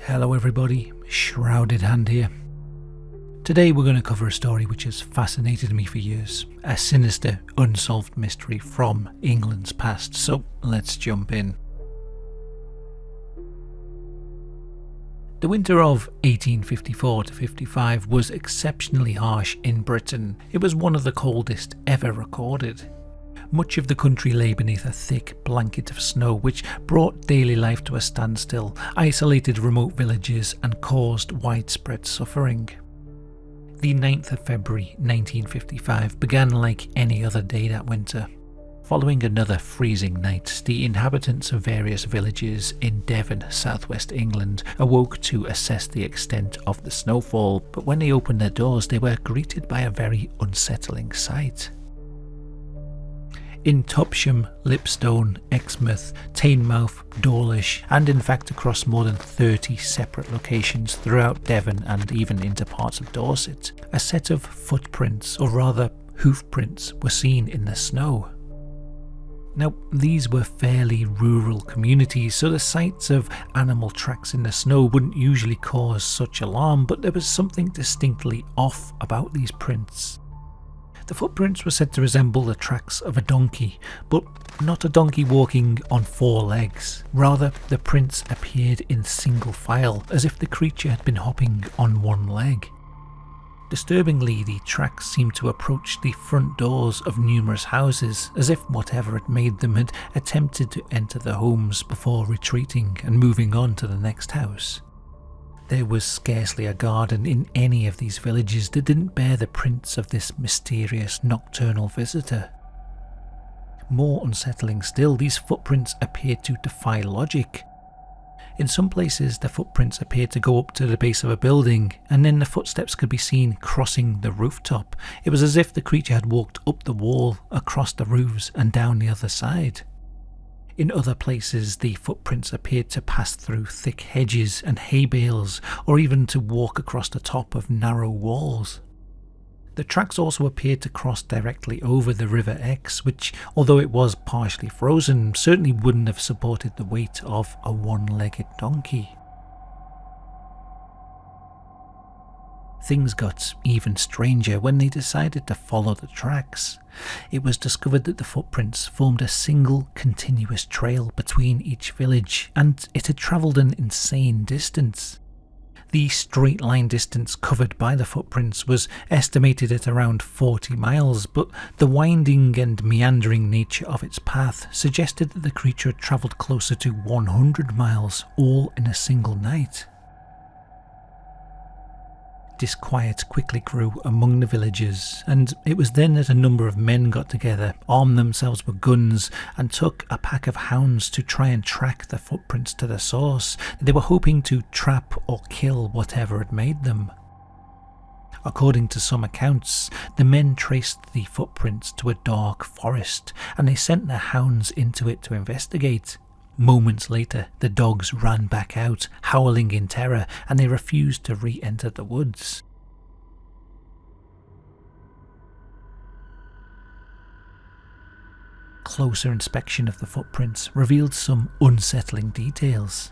Hello everybody, Shrouded Hand here. Today we're going to cover a story which has fascinated me for years, a sinister, unsolved mystery from England's past, so let's jump in. The winter of 1854 to 55 was exceptionally harsh in Britain. It was one of the coldest ever recorded. Much of the country lay beneath a thick blanket of snow which brought daily life to a standstill, isolated remote villages and caused widespread suffering. The 9th of February 1955 began like any other day that winter. Following another freezing night, the inhabitants of various villages in Devon, southwest England, awoke to assess the extent of the snowfall, but when they opened their doors they were greeted by a very unsettling sight. In Topsham, Lipstone, Exmouth, Teignmouth, Dawlish, and in fact across more than 30 separate locations throughout Devon and even into parts of Dorset, a set of footprints, or rather hoofprints, were seen in the snow. Now, these were fairly rural communities, so the sights of animal tracks in the snow wouldn't usually cause such alarm, but there was something distinctly off about these prints. The footprints were said to resemble the tracks of a donkey, but not a donkey walking on four legs. Rather, the prints appeared in single file, as if the creature had been hopping on one leg. Disturbingly, the tracks seemed to approach the front doors of numerous houses, as if whatever had made them had attempted to enter the homes before retreating and moving on to the next house. There was scarcely a garden in any of these villages that didn't bear the prints of this mysterious nocturnal visitor. More unsettling still, these footprints appeared to defy logic. In some places, the footprints appeared to go up to the base of a building, and then the footsteps could be seen crossing the rooftop. It was as if the creature had walked up the wall, across the roofs, and down the other side. In other places, the footprints appeared to pass through thick hedges and hay bales, or even to walk across the top of narrow walls. The tracks also appeared to cross directly over the River Exe, which, although it was partially frozen, certainly wouldn't have supported the weight of a one-legged donkey. Things got even stranger when they decided to follow the tracks. It was discovered that the footprints formed a single continuous trail between each village, and it had travelled an insane distance. The straight line distance covered by the footprints was estimated at around 40 miles, but the winding and meandering nature of its path suggested that the creature had travelled closer to 100 miles, all in a single night. Disquiet quickly grew among the villagers, and it was then that a number of men got together, armed themselves with guns, and took a pack of hounds to try and track the footprints to the source. They were hoping to trap or kill whatever had made them. According to some accounts, the men traced the footprints to a dark forest, and they sent their hounds into it to investigate. Moments later, the dogs ran back out, howling in terror, and they refused to re-enter the woods. Closer inspection of the footprints revealed some unsettling details.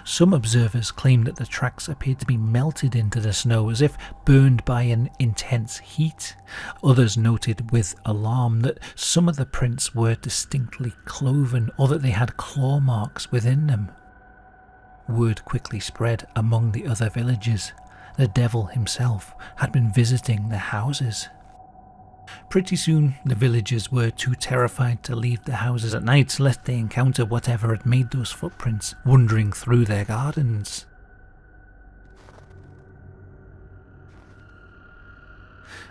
Some observers claimed that the tracks appeared to be melted into the snow as if burned by an intense heat. Others noted with alarm that some of the prints were distinctly cloven, or that they had claw marks within them. Word quickly spread among the other villagers. The devil himself had been visiting their houses. Pretty soon, the villagers were too terrified to leave their houses at night lest they encounter whatever had made those footprints wandering through their gardens.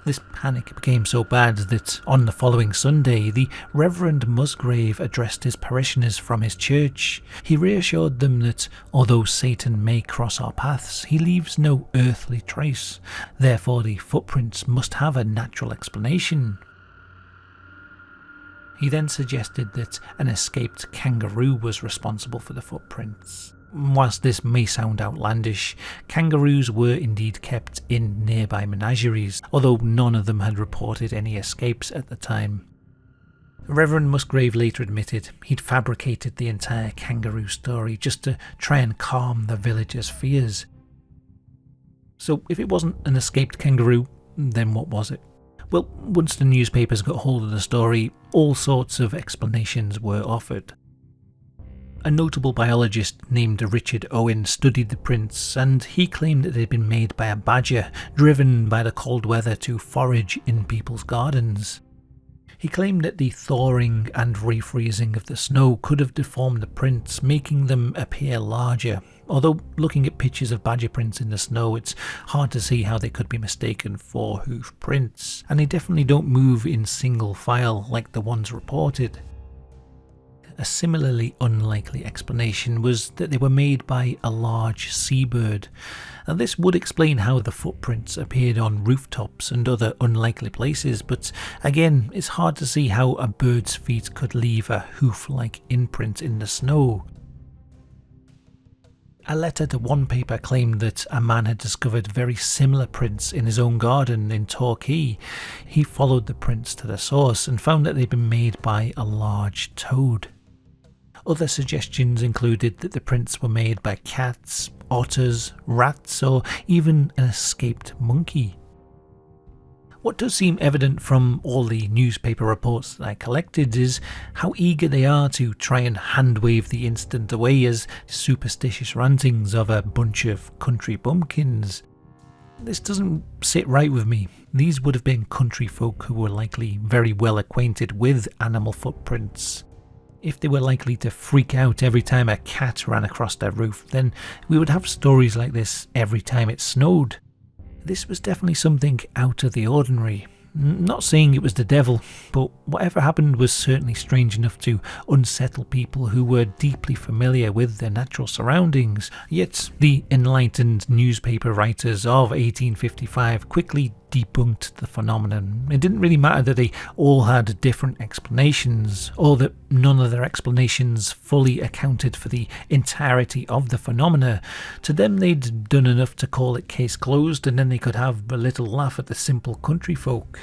This panic became so bad that on the following Sunday, the Reverend Musgrave addressed his parishioners from his church. He reassured them that although Satan may cross our paths, he leaves no earthly trace. Therefore, the footprints must have a natural explanation. He then suggested that an escaped kangaroo was responsible for the footprints. Whilst this may sound outlandish, kangaroos were indeed kept in nearby menageries, although none of them had reported any escapes at the time. Reverend Musgrave later admitted he'd fabricated the entire kangaroo story just to try and calm the villagers' fears. So if it wasn't an escaped kangaroo, then what was it? Well, once the newspapers got hold of the story, all sorts of explanations were offered. A notable biologist named Richard Owen studied the prints, and he claimed that they'd been made by a badger driven by the cold weather to forage in people's gardens. He claimed that the thawing and refreezing of the snow could have deformed the prints, making them appear larger. Although looking at pictures of badger prints in the snow, it's hard to see how they could be mistaken for hoof prints, and they definitely don't move in single file like the ones reported. A similarly unlikely explanation was that they were made by a large seabird. Now, this would explain how the footprints appeared on rooftops and other unlikely places, but again, it's hard to see how a bird's feet could leave a hoof-like imprint in the snow. A letter to one paper claimed that a man had discovered very similar prints in his own garden in Torquay. He followed the prints to the source and found that they'd been made by a large toad. Other suggestions included that the prints were made by cats, otters, rats, or even an escaped monkey. What does seem evident from all the newspaper reports that I collected is how eager they are to try and hand-wave the incident away as superstitious rantings of a bunch of country bumpkins. This doesn't sit right with me. These would have been country folk who were likely very well acquainted with animal footprints. If they were likely to freak out every time a cat ran across their roof, then we would have stories like this every time it snowed. This was definitely something out of the ordinary. Not saying it was the devil, but whatever happened was certainly strange enough to unsettle people who were deeply familiar with their natural surroundings. Yet the enlightened newspaper writers of 1855 quickly debunked the phenomenon. It didn't really matter that they all had different explanations, or that none of their explanations fully accounted for the entirety of the phenomena. To them, they'd done enough to call it case closed, and then they could have a little laugh at the simple country folk.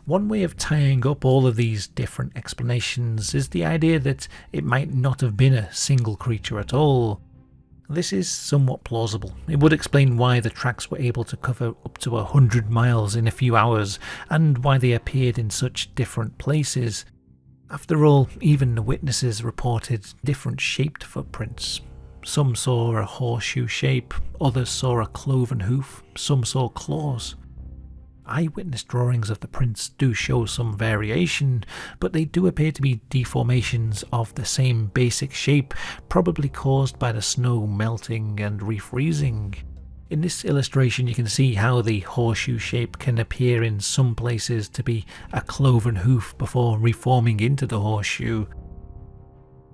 One way of tying up all of these different explanations is the idea that it might not have been a single creature at all. This is somewhat plausible. It would explain why the tracks were able to cover up to 100 miles in a few hours, and why they appeared in such different places. After all, even the witnesses reported different shaped footprints. Some saw a horseshoe shape, others saw a cloven hoof, some saw claws. Eyewitness drawings of the prints do show some variation, but they do appear to be deformations of the same basic shape, probably caused by the snow melting and refreezing. In this illustration you can see how the horseshoe shape can appear in some places to be a cloven hoof before reforming into the horseshoe.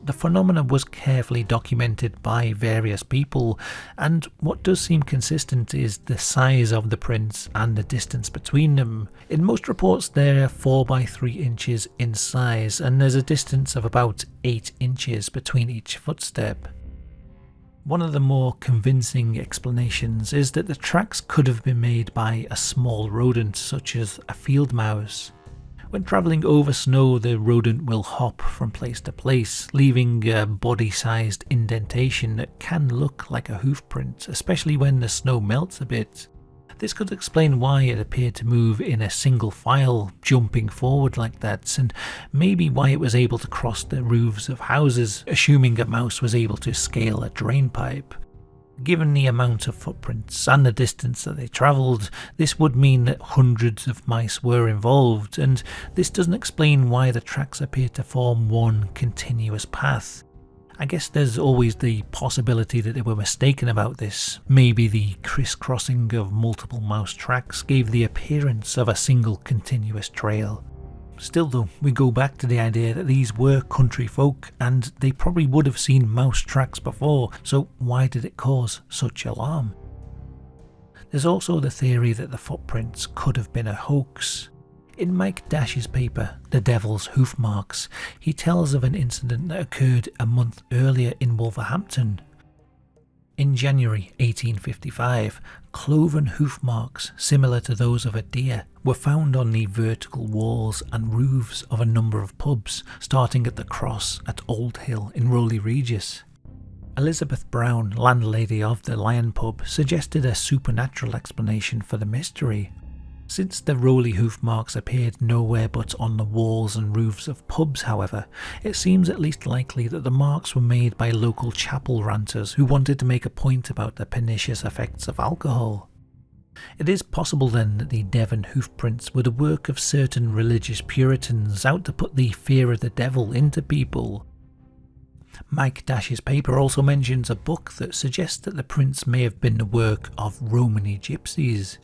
The phenomena was carefully documented by various people, and what does seem consistent is the size of the prints and the distance between them. In most reports they're 4 by 3 inches in size, and there's a distance of about 8 inches between each footstep. One of the more convincing explanations is that the tracks could have been made by a small rodent such as a field mouse. When travelling over snow, the rodent will hop from place to place, leaving a body-sized indentation that can look like a hoof print, especially when the snow melts a bit. This could explain why it appeared to move in a single file, jumping forward like that, and maybe why it was able to cross the roofs of houses, assuming a mouse was able to scale a drain pipe. Given the amount of footprints and the distance that they travelled, this would mean that hundreds of mice were involved, and this doesn't explain why the tracks appear to form one continuous path. I guess there's always the possibility that they were mistaken about this. Maybe the crisscrossing of multiple mouse tracks gave the appearance of a single continuous trail. Still though, we go back to the idea that these were country folk and they probably would have seen mouse tracks before, so why did it cause such alarm? There's also the theory that the footprints could have been a hoax. In Mike Dash's paper, The Devil's Hoof Marks, he tells of an incident that occurred a month earlier in Wolverhampton. In January 1855, cloven hoof marks similar to those of a deer were found on the vertical walls and roofs of a number of pubs, starting at the Cross at Old Hill in Rowley Regis. Elizabeth Brown, landlady of the Lion Pub, suggested a supernatural explanation for the mystery. Since the Rowley hoof marks appeared nowhere but on the walls and roofs of pubs, however, it seems at least likely that the marks were made by local chapel ranters who wanted to make a point about the pernicious effects of alcohol. It is possible then that the Devon hoof prints were the work of certain religious Puritans out to put the fear of the devil into people. Mike Dash's paper also mentions a book that suggests that the prints may have been the work of Romany gypsies.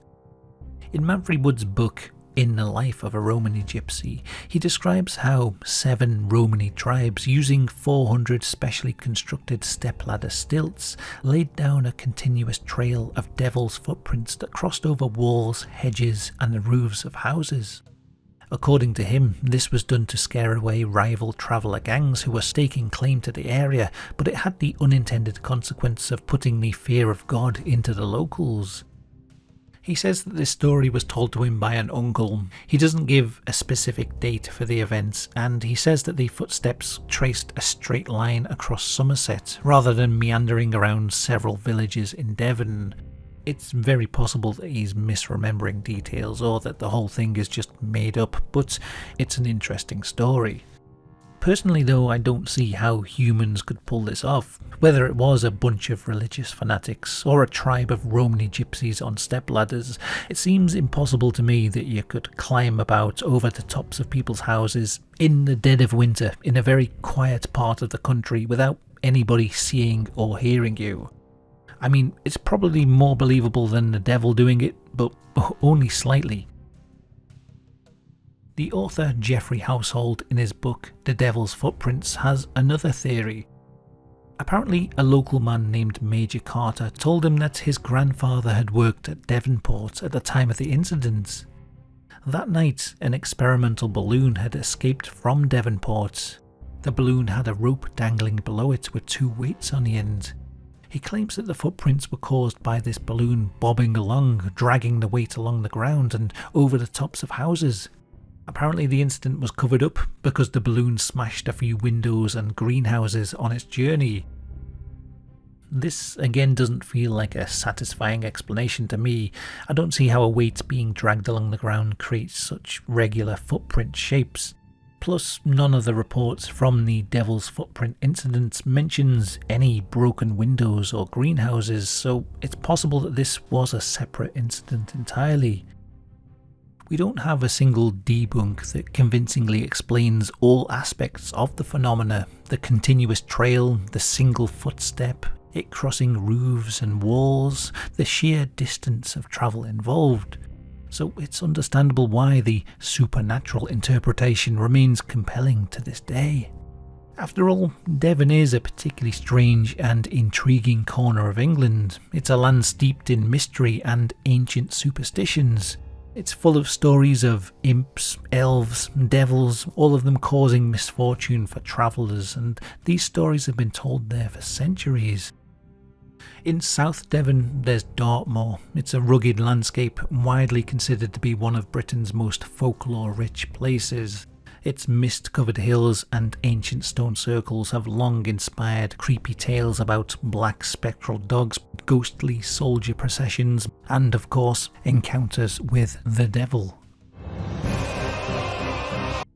In Manfred Wood's book, In the Life of a Romany Gypsy, he describes how 7 Romany tribes, using 400 specially constructed stepladder stilts, laid down a continuous trail of devil's footprints that crossed over walls, hedges, and the roofs of houses. According to him, this was done to scare away rival traveller gangs who were staking claim to the area, but it had the unintended consequence of putting the fear of God into the locals. He says that this story was told to him by an uncle. He doesn't give a specific date for the events, and he says that the footsteps traced a straight line across Somerset, rather than meandering around several villages in Devon. It's very possible that he's misremembering details, or that the whole thing is just made up, but it's an interesting story. Personally though, I don't see how humans could pull this off. Whether it was a bunch of religious fanatics or a tribe of Romany gypsies on stepladders, it seems impossible to me that you could climb about over the tops of people's houses in the dead of winter in a very quiet part of the country without anybody seeing or hearing you. I mean, it's probably more believable than the devil doing it, but only slightly. The author Geoffrey Household, in his book The Devil's Footprints, has another theory. Apparently, a local man named Major Carter told him that his grandfather had worked at Devonport at the time of the incident. That night, an experimental balloon had escaped from Devonport. The balloon had a rope dangling below it with 2 weights on the end. He claims that the footprints were caused by this balloon bobbing along, dragging the weight along the ground and over the tops of houses. Apparently the incident was covered up because the balloon smashed a few windows and greenhouses on its journey. This again doesn't feel like a satisfying explanation to me. I don't see how a weight being dragged along the ground creates such regular footprint shapes. Plus, none of the reports from the Devil's Footprint incident mentions any broken windows or greenhouses, so it's possible that this was a separate incident entirely. We don't have a single debunk that convincingly explains all aspects of the phenomena: the continuous trail, the single footstep, it crossing roofs and walls, the sheer distance of travel involved. So it's understandable why the supernatural interpretation remains compelling to this day. After all, Devon is a particularly strange and intriguing corner of England. It's a land steeped in mystery and ancient superstitions. It's full of stories of imps, elves, devils, all of them causing misfortune for travellers, and these stories have been told there for centuries. In South Devon, there's Dartmoor. It's a rugged landscape, widely considered to be one of Britain's most folklore-rich places. Its mist-covered hills and ancient stone circles have long inspired creepy tales about black spectral dogs, ghostly soldier processions, and of course, encounters with the devil.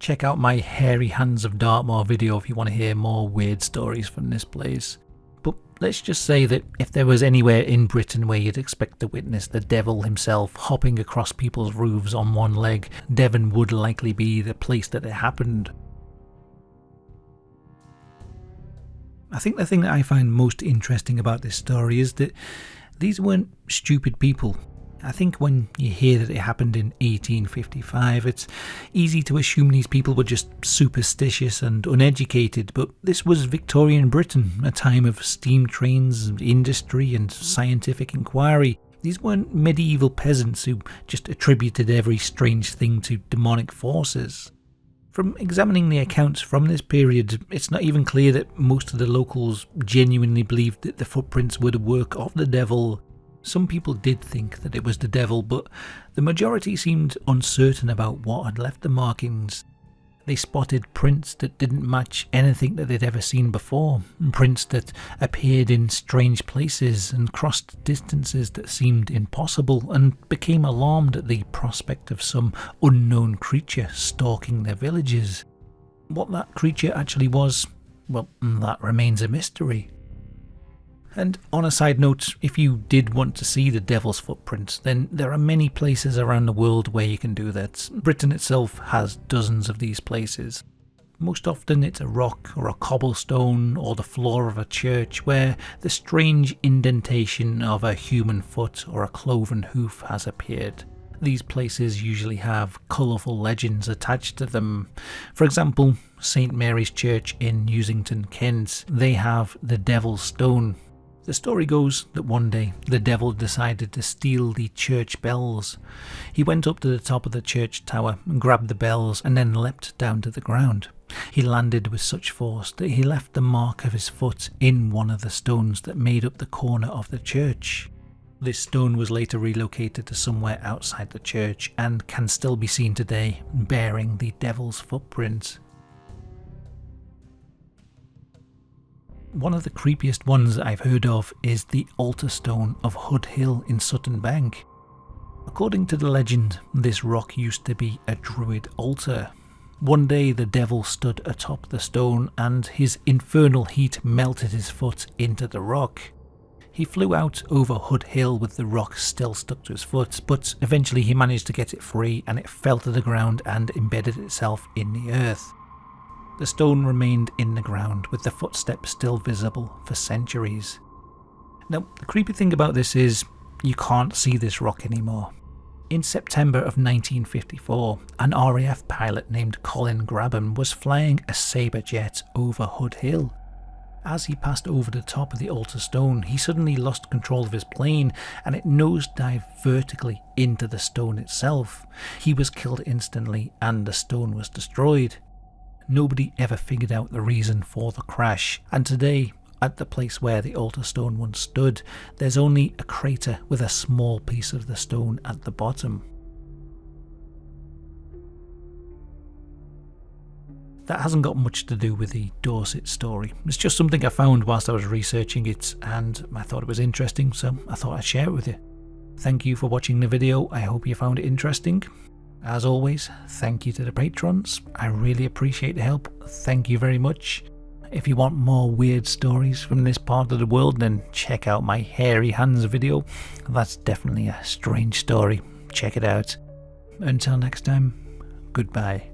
Check out my Hairy Hands of Dartmoor video if you want to hear more weird stories from this place. But let's just say that if there was anywhere in Britain where you'd expect to witness the devil himself hopping across people's roofs on one leg, Devon would likely be the place that it happened. I think the thing that I find most interesting about this story is that these weren't stupid people. I think when you hear that it happened in 1855, it's easy to assume these people were just superstitious and uneducated, but this was Victorian Britain, a time of steam trains, industry and scientific inquiry. These weren't medieval peasants who just attributed every strange thing to demonic forces. From examining the accounts from this period, it's not even clear that most of the locals genuinely believed that the footprints were the work of the devil. Some people did think that it was the devil, but the majority seemed uncertain about what had left the markings. They spotted prints that didn't match anything that they'd ever seen before, prints that appeared in strange places and crossed distances that seemed impossible, and became alarmed at the prospect of some unknown creature stalking their villages. What that creature actually was, well, that remains a mystery. And on a side note, if you did want to see the devil's footprints, then there are many places around the world where you can do that. Britain itself has dozens of these places. Most often it's a rock or a cobblestone or the floor of a church where the strange indentation of a human foot or a cloven hoof has appeared. These places usually have colourful legends attached to them. For example, St Mary's Church in Usington, Kent, they have the Devil's Stone. The story goes that one day the devil decided to steal the church bells. He went up to the top of the church tower and grabbed the bells and then leapt down to the ground. He landed with such force that he left the mark of his foot in one of the stones that made up the corner of the church. This stone was later relocated to somewhere outside the church and can still be seen today, bearing the devil's footprint. One of the creepiest ones I've heard of is the altar stone of Hood Hill in Sutton Bank. According to the legend, this rock used to be a druid altar. One day the devil stood atop the stone and his infernal heat melted his foot into the rock. He flew out over Hood Hill with the rock still stuck to his foot, but eventually he managed to get it free and it fell to the ground and embedded itself in the earth. The stone remained in the ground with the footsteps still visible for centuries. Now, the creepy thing about this is you can't see this rock anymore. In September of 1954, an RAF pilot named Colin Grabham was flying a Sabre jet over Hood Hill. As he passed over the top of the altar stone, he suddenly lost control of his plane and it nosedived vertically into the stone itself. He was killed instantly and the stone was destroyed. Nobody ever figured out the reason for the crash, and today, at the place where the altar stone once stood, there's only a crater with a small piece of the stone at the bottom. That hasn't got much to do with the Dorset story. It's just something I found whilst I was researching it, and I thought it was interesting, so I thought I'd share it with you. Thank you for watching the video. I hope you found it interesting. As always, thank you to the patrons. I really appreciate the help. Thank you very much. If you want more weird stories from this part of the world, then check out my hairy hands video. That's definitely a strange story. Check it out. Until next time, goodbye.